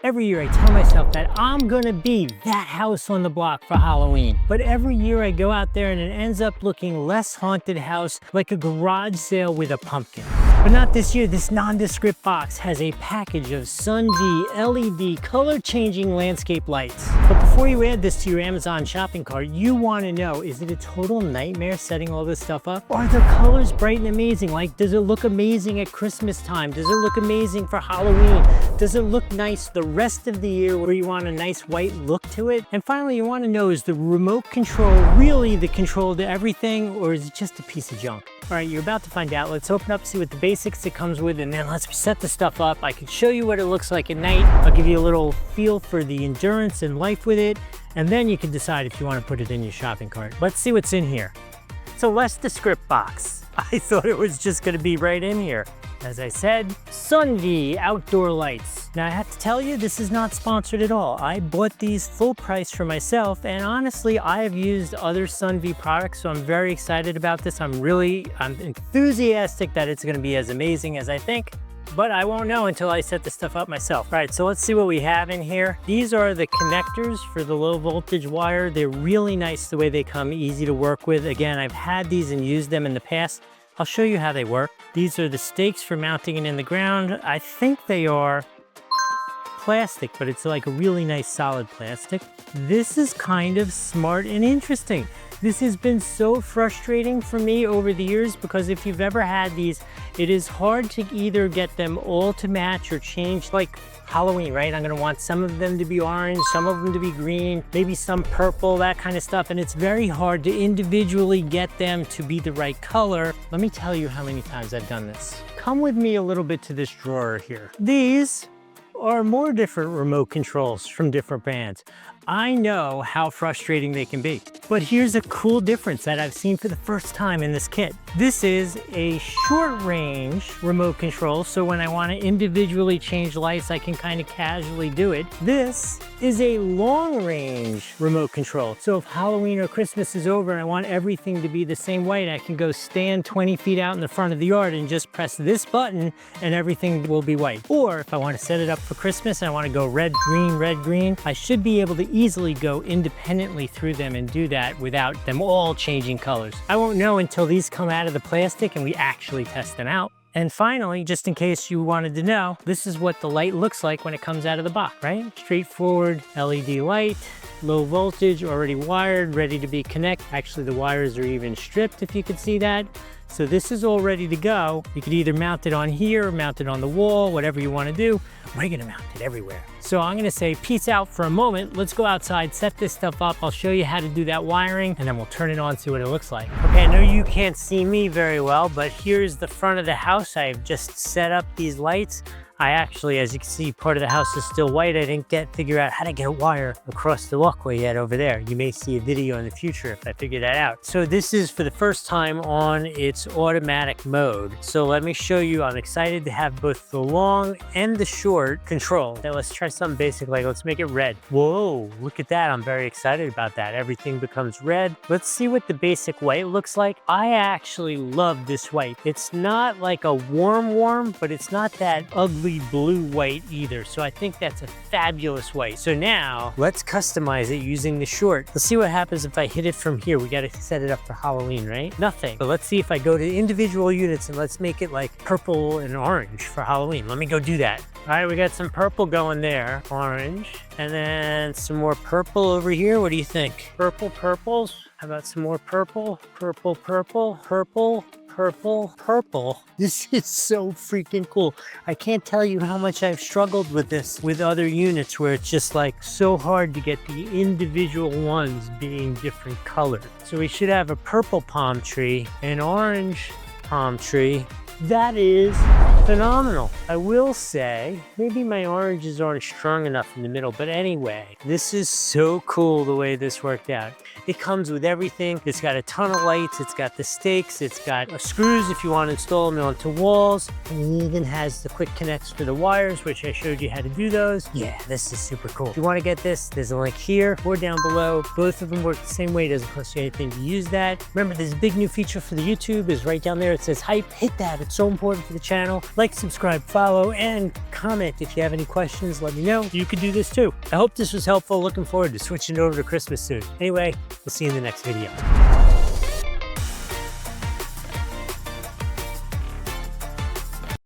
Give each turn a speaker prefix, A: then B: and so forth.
A: Every year I tell myself that I'm gonna be that house on the block for Halloween. But every year I go out there and it ends up looking less haunted house, like a garage sale with a pumpkin. But not this year. This nondescript box has a package of SUNVIE LED color changing landscape lights. But before you add this to your Amazon shopping cart, you wanna know, is it a total nightmare setting all this stuff up? Are the colors bright and amazing? Like, does it look amazing at Christmas time? Does it look amazing for Halloween? Does it look nice the rest of the year where you want a nice white look to it? And finally, you wanna know, is the remote control really the control to everything, or is it just a piece of junk? All right, you're about to find out. Let's open up, see what the basics it comes with, and then let's set the stuff up. I can show you what it looks like at night. I'll give you a little feel for the endurance and life with it, and then you can decide if you want to put it in your shopping cart. Let's see what's in here. It's a less descript box. I thought it was just gonna be right in here. As I said, SUNVIE outdoor lights. Now I have to tell you, this is not sponsored at all. I bought these full price for myself, and honestly, I have used other SUNVIE products, so I'm very excited about this. I'm enthusiastic that it's gonna be as amazing as I think, but I won't know until I set this stuff up myself. All right, so let's see what we have in here. These are the connectors for the low voltage wire. They're really nice the way they come, easy to work with. Again, I've had these and used them in the past. I'll show you how they work. These are the stakes for mounting it in the ground. I think they are plastic, but it's like a really nice solid plastic. This is kind of smart and interesting. This has been so frustrating for me over the years because if you've ever had these, it is hard to either get them all to match or change. Like Halloween, right? I'm gonna want some of them to be orange, some of them to be green, maybe some purple, that kind of stuff. And it's very hard to individually get them to be the right color. Let me tell you how many times I've done this. Come with me a little bit to this drawer here. These are more different remote controls from different brands. I know how frustrating they can be, but here's a cool difference that I've seen for the first time in this kit. This is a short range remote control, so when I want to individually change lights, I can kind of casually do it. This is a long range remote control. So if Halloween or Christmas is over and I want everything to be the same white, I can go stand 20 feet out in the front of the yard and just press this button and everything will be white. Or if I want to set it up for Christmas and I want to go red, green, I should be able to easily go independently through them and do that without them all changing colors. I won't know until these come out of the plastic and we actually test them out. And finally, just in case you wanted to know, this is what the light looks like when it comes out of the box, right? Straightforward LED light, low voltage, already wired, ready to be connected. Actually, the wires are even stripped, if you could see that. So this is all ready to go. You could either mount it on here, mount it on the wall, whatever you want to do. We're gonna mount it everywhere. So I'm gonna say peace out for a moment. Let's go outside, set this stuff up. I'll show you how to do that wiring, and then we'll turn it on, see what it looks like. Okay, I know you can't see me very well, but here's the front of the house. I've just set up these lights. I actually, as you can see, part of the house is still white. I didn't figure out how to get a wire across the walkway yet over there. You may see a video in the future if I figure that out. So this is for the first time on its automatic mode. So let me show you. I'm excited to have both the long and the short control. Now let's try something basic, like let's make it red. Whoa, look at that. I'm very excited about that. Everything becomes red. Let's see what the basic white looks like. I actually love this white. It's not like a warm, but it's not that ugly blue white either. So I think that's a fabulous white. So now let's customize it using the short. Let's see what happens if I hit it from here. We got to set it up for Halloween, right? Nothing. But let's see if I go to individual units and let's make it like purple and orange for Halloween. Let me go do that. All right, we got some purple going there, orange, and then some more purple over here. What do you think? Purples? How about some more purple? Purple. This is so freaking cool. I can't tell you how much I've struggled with this with other units where it's just like so hard to get the individual ones being different colors. So we should have a purple palm tree, an orange palm tree. That is phenomenal. I will say, maybe my oranges aren't strong enough in the middle, but anyway, this is so cool the way this worked out. It comes with everything. It's got a ton of lights. It's got the stakes. It's got screws if you want to install them onto walls. And it even has the quick connects for the wires, which I showed you how to do those. Yeah, this is super cool. If you want to get this, there's a link here or down below. Both of them work the same way. It doesn't cost you anything to use that. Remember, there's a big new feature for the YouTube is right down there. It says hype. Hit that. It's so important for the channel. Like, subscribe, follow, and comment. If you have any questions, let me know. You could do this too. I hope this was helpful. Looking forward to switching over to Christmas soon. Anyway, we'll see you in the next video.